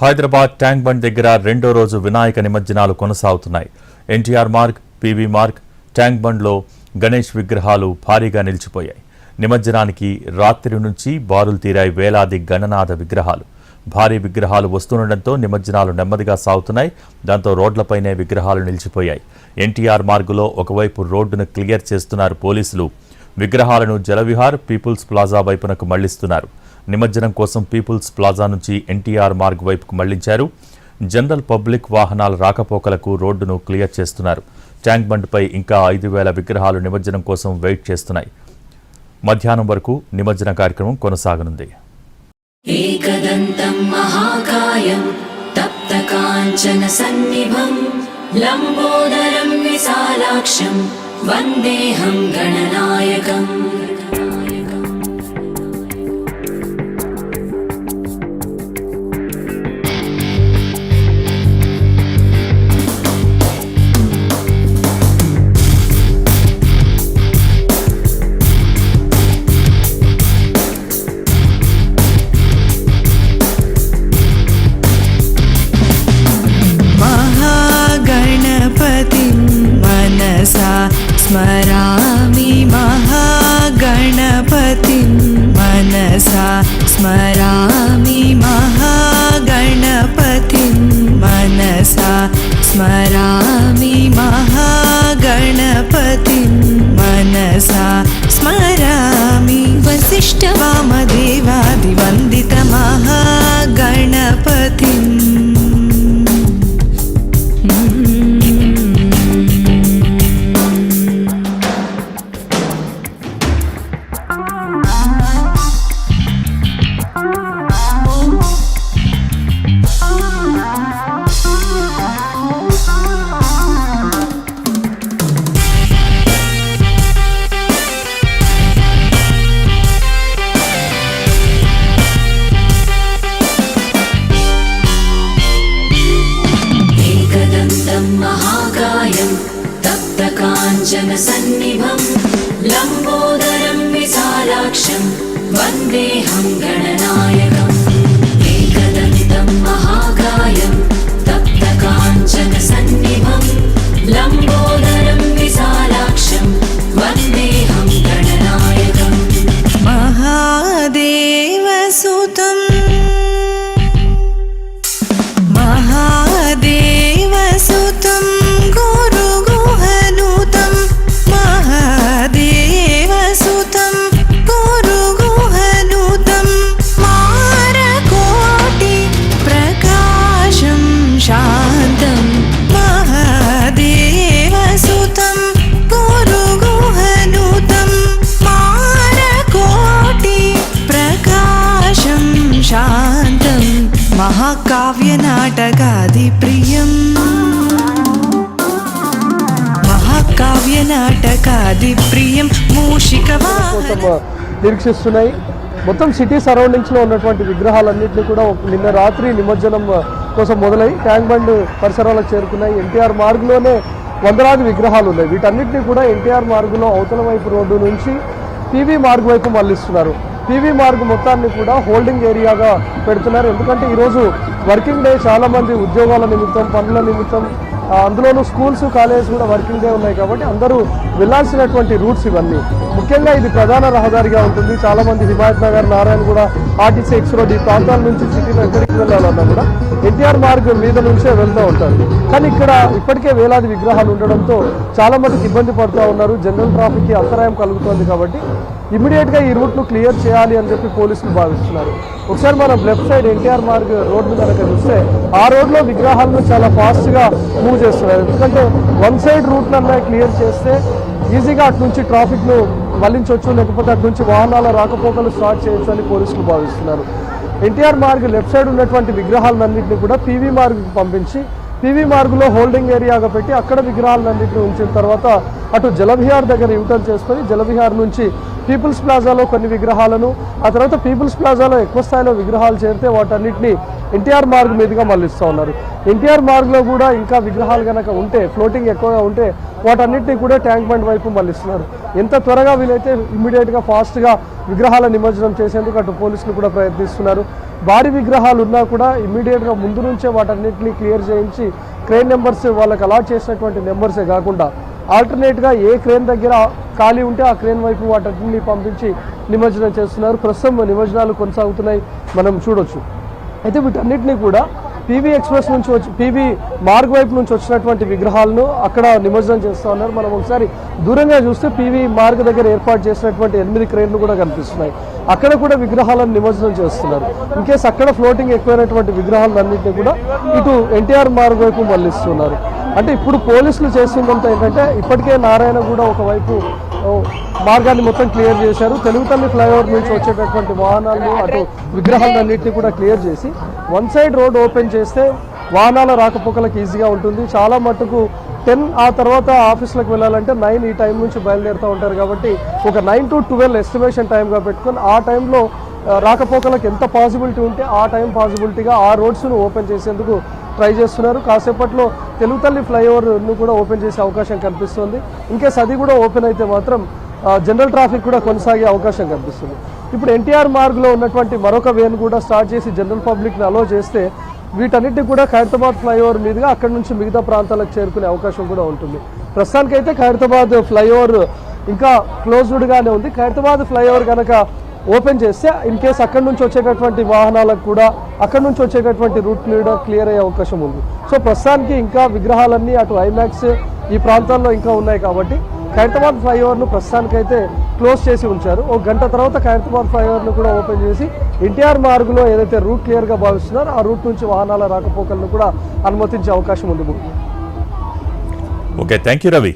Hyderabad tank bund దగ్గర రెండో రోజు వినాయక నిమజ్జనాలు కొనసాగుతున్నాయి. ఎన్టీఆర్ మార్గ్, పీవీ మార్గ్, ట్యాంక్ బండ్లో గణేష్ విగ్రహాలు భారీగా నిలిచిపోయాయి. నిమజ్జనానికి రాత్రి నుంచి బారులు తీరాయి వేలాది గణనాథ విగ్రహాలు. భారీ విగ్రహాలు వస్తుండటంతో నిమజ్జనాలు నెమ్మదిగా సాగుతున్నాయి. దాంతో రోడ్లపైనే విగ్రహాలు నిలిచిపోయాయి. ఎన్టీఆర్ మార్గులో ఒకవైపు రోడ్డును క్లియర్ చేస్తున్నారు పోలీసులు. విగ్రహాలను జలవిహార్, పీపుల్స్ ప్లాజా వైపునకు మళ్లిస్తున్నారు. నిమజ్జనం కోసం పీపుల్స్ ప్లాజా నుంచి ఎన్టీఆర్ మార్గ్ వైపుకు మళ్లించారు. జనరల్ పబ్లిక్ వాహనాల రాకపోకలకు రోడ్డును క్లియర్ చేస్తున్నారు. ట్యాంక్ బండ్పై ఇంకా 5,000 విగ్రహాలు నిమజ్జనం కోసం వెయిట్ చేస్తున్నాయి. మధ్యాహ్నం వరకు నిమజ్జన కార్యక్రమం కొనసాగనుంది. ఏకదంతం మహాకాయం తప్తకాంచన సన్నిభం లంబోదరం విశాలాక్షం వందేహం గణనాయకం. स्मरामि महागणपतिं मनसा स्मरामि महागणपतिं मनसा स्मरामि महागणपतिं मनसा स्मरामि वसिष्ठवामदेवादिवन्दित महागणपतिम्. महाकायं तप्तकाञ्चन सन्निभं लम्बोदरं विशालाक्षं वन्देहं गणनायकम्. एकदन्तं महाकायं तप्तकाञ्चन सन्निभं लम्बोदरं विशालाक्षं वन्देहं गणनायकम्. महादेवसुतम् सुतं गुरुगुहनुतं महादेवसुतं गुरुगुहनुतं मारकोटि प्रकाशं शान्तं महादेवसुतं गुरुगुहनुतं मारकोटि प्रकाशं शान्तं महाकाव्यनाटकादिप्रियम् కావ్యనాటకాదిప్రియం మూషికవాహనం నిరీక్షిస్తున్నాయి. మొత్తం సిటీ సరౌండింగ్స్లో ఉన్నటువంటి విగ్రహాలన్నింటినీ కూడా నిన్న రాత్రి నిమజ్జనం కోసం మొదలై ట్యాంక్ బండ్ పరిసరాలకు చేరుకున్నాయి. ఎన్టీఆర్ మార్గ్లోనే వందలాది విగ్రహాలు ఉన్నాయి. వీటన్నిటినీ కూడా ఎన్టీఆర్ మార్గులో అవతల వైపు రోడ్డు నుంచి పీవీ మార్గ్ వైపు మళ్లిస్తున్నారు. పీవీ మార్గ్ మొత్తాన్ని కూడా హోల్డింగ్ ఏరియాగా పెడుతున్నారు. ఎందుకంటే ఈరోజు వర్కింగ్ డే, చాలామంది ఉద్యోగాల నిమిత్తం, పనుల నిమిత్తం, అందులోనూ స్కూల్స్, కాలేజెస్ కూడా వర్కింగ్ డే ఉన్నాయి కాబట్టి అందరూ వెళ్లాల్సినటువంటి రూట్స్ ఇవన్నీ. ముఖ్యంగా ఇది ప్రధాన రహదారిగా ఉంటుంది. చాలామంది హిమాయత్ నగర్, నారాయణ కూడా, ఆర్టీసీ ఎక్స్ రోడ్ ఈ ప్రాంతాల నుంచి సిటీలో ఎక్కడికి వెళ్ళాలన్నా కూడా ఎన్టీఆర్ మార్గ్ మీద నుంచే వెళ్తూ ఉంటారు. కానీ ఇక్కడ ఇప్పటికే వేలాది విగ్రహాలు ఉండడంతో చాలా మందికి ఇబ్బంది పడుతూ ఉన్నారు. జనరల్ ట్రాఫిక్కి అంతరాయం కలుగుతుంది. కాబట్టి ఇమీడియట్గా ఈ రూట్ను క్లియర్ చేయాలి అని చెప్పి పోలీసులు భావిస్తున్నారు. ఒకసారి మనం left side NTR Marg road కనుక చూస్తే ఆ రోడ్లో విగ్రహాలను చాలా ఫాస్ట్గా మూవ్ చేస్తున్నారు. ఎందుకంటే వన్ సైడ్ రూట్నన్నా క్లియర్ చేస్తే ఈజీగా అటు నుంచి ట్రాఫిక్ను మళ్లించవచ్చు, లేకపోతే అటు నుంచి వాహనాల రాకపోకలు స్టార్ట్ చేయొచ్చు అని పోలీసులు భావిస్తున్నారు. ఎన్టీఆర్ మార్గ్ లెఫ్ట్ సైడ్ ఉన్నటువంటి విగ్రహాలన్నింటినీ కూడా పీవీ మార్గ్కి పంపించి పీవీ మార్గులో హోల్డింగ్ ఏరియాగా పెట్టి అక్కడ విగ్రహాలన్నింటినీ ఉంచిన తర్వాత అటు జలవిహార్ దగ్గర యూటర్న్ చేసుకొని జలవిహార్ నుంచి పీపుల్స్ ప్లాజాలో కొన్ని విగ్రహాలను, ఆ తర్వాత పీపుల్స్ ప్లాజాలో ఎక్కువ స్థాయిలో విగ్రహాలు చేరితే వాటన్నిటిని ఎన్టీఆర్ మార్గ్ మీదుగా మళ్లిస్తూ ఉన్నారు. ఎన్టీఆర్ మార్గ్లో కూడా ఇంకా విగ్రహాలు కనుక ఉంటే, ఫ్లోటింగ్ ఎక్కువగా ఉంటే వాటన్నిటిని కూడా ట్యాంక్ బండ్ వైపు మళ్లిస్తున్నారు. ఎంత త్వరగా వీలైతే ఇమ్మీడియట్గా ఫాస్ట్గా విగ్రహాల నిమజ్జనం చేసేందుకు అటు పోలీసులు కూడా ప్రయత్నిస్తున్నారు. భారీ విగ్రహాలు ఉన్నా కూడా ఇమ్మీడియట్గా ముందు నుంచే వాటన్నిటిని క్లియర్ చేయించి క్రేన్ నెంబర్స్ వాళ్ళకి అలాట్ చేసినటువంటి నెంబర్సే కాకుండా ఆల్టర్నేట్గా ఏ క్రేన్ దగ్గర ఖాళీ ఉంటే ఆ క్రేన్ వైపు వాటన్నిటిని పంపించి నిమజ్జనం చేస్తున్నారు. ప్రస్తుతం నిమజ్జనాలు కొనసాగుతున్నాయి, మనం చూడొచ్చు. అయితే వీటన్నిటినీ కూడా పీవీ ఎక్స్ప్రెస్ నుంచి వచ్చి పీవీ మార్గ్ వైపు నుంచి వచ్చినటువంటి విగ్రహాలను అక్కడ నిమజ్జనం చేస్తూ ఉన్నారు. మనం ఒకసారి దూరంగా చూస్తే పీవీ మార్గ్ దగ్గర ఏర్పాటు చేసినటువంటి 8 క్రేన్లు కూడా కనిపిస్తున్నాయి. అక్కడ కూడా విగ్రహాలను నిమజ్జనం చేస్తున్నారు. ఇన్కేస్ అక్కడ ఫ్లోటింగ్ ఎక్కువైనటువంటి విగ్రహాలన్నింటినీ కూడా ఇటు ఎన్టీఆర్ మార్గ్ వైపు మళ్లిస్తున్నారు. అంటే ఇప్పుడు పోలీసులు చేస్తుందంతా ఏంటంటే ఇప్పటికే నారాయణగూడ ఒకవైపు మార్గాన్ని మొత్తం క్లియర్ చేశారు. తెలుగుతల్లి ఫ్లైఓవర్ నుంచి వచ్చేటటువంటి వాహనాలను అటు విగ్రహాలన్నింటినీ కూడా క్లియర్ చేసి వన్ సైడ్ రోడ్ ఓపెన్ చేస్తే వాహనాల రాకపోకలకు ఈజీగా ఉంటుంది. చాలా మటుకు 10 ఆ తర్వాత ఆఫీసులకు వెళ్ళాలంటే 9 ఈ టైం నుంచి బయలుదేరుతూ ఉంటారు. కాబట్టి ఒక 9 to 12 ఎస్టిమేషన్ టైంగా పెట్టుకొని ఆ టైంలో రాకపోకలకు ఎంత పాసిబిలిటీ ఉంటే ఆ టైం పాసిబిలిటీగా ఆ రోడ్స్ను ఓపెన్ చేసేందుకు ట్రై చేస్తున్నారు. కాసేపట్లో తెలుగుతల్లి ఫ్లైఓవర్ను కూడా ఓపెన్ చేసే అవకాశం కనిపిస్తుంది. ఇన్కేస్ అది కూడా ఓపెన్ అయితే మాత్రం జనరల్ ట్రాఫిక్ కూడా కొనసాగే అవకాశం కనిపిస్తుంది. ఇప్పుడు ఎన్టీఆర్ మార్గ్లో ఉన్నటువంటి మరొక వేను కూడా స్టార్ట్ చేసి జనరల్ పబ్లిక్ని అలో చేస్తే వీటన్నిటి కూడా ఖైరతాబాద్ ఫ్లైఓవర్ మీదుగా అక్కడి నుంచి మిగతా ప్రాంతాలకు చేరుకునే అవకాశం కూడా ఉంటుంది. ప్రస్తుతానికైతే ఖైరతాబాద్ ఫ్లైఓవర్ ఇంకా క్లోజ్డ్గానే ఉంది. ఖైరతాబాద్ ఫ్లైఓవర్ కనుక ఓపెన్ చేస్తే ఇన్ కేస్ అక్కడి నుంచి వచ్చేటటువంటి వాహనాలకు కూడా అక్కడి నుంచి వచ్చేటటువంటి రూట్ క్లియర్ అయ్యే అవకాశం ఉంది. సో ప్రస్తుతానికి ఇంకా విగ్రహాలన్నీ అటు ఐమాక్స్ ఈ ప్రాంతాల్లో ఇంకా ఉన్నాయి కాబట్టి ఖైరతాబాద్ ఫ్లైఓవర్ను ప్రస్తుతానికైతే క్లోజ్ చేసి ఉంచారు. ఒక గంట తర్వాత ఖైరతాబాద్ ఫ్లైఓవర్ను కూడా ఓపెన్ చేసి ఎన్టీఆర్ మార్గులో ఏదైతే రూట్ క్లియర్గా భావిస్తున్నారో ఆ రూట్ నుంచి వాహనాల రాకపోకలను కూడా అనుమతించే అవకాశం ఉంది. Okay, thank you Ravi.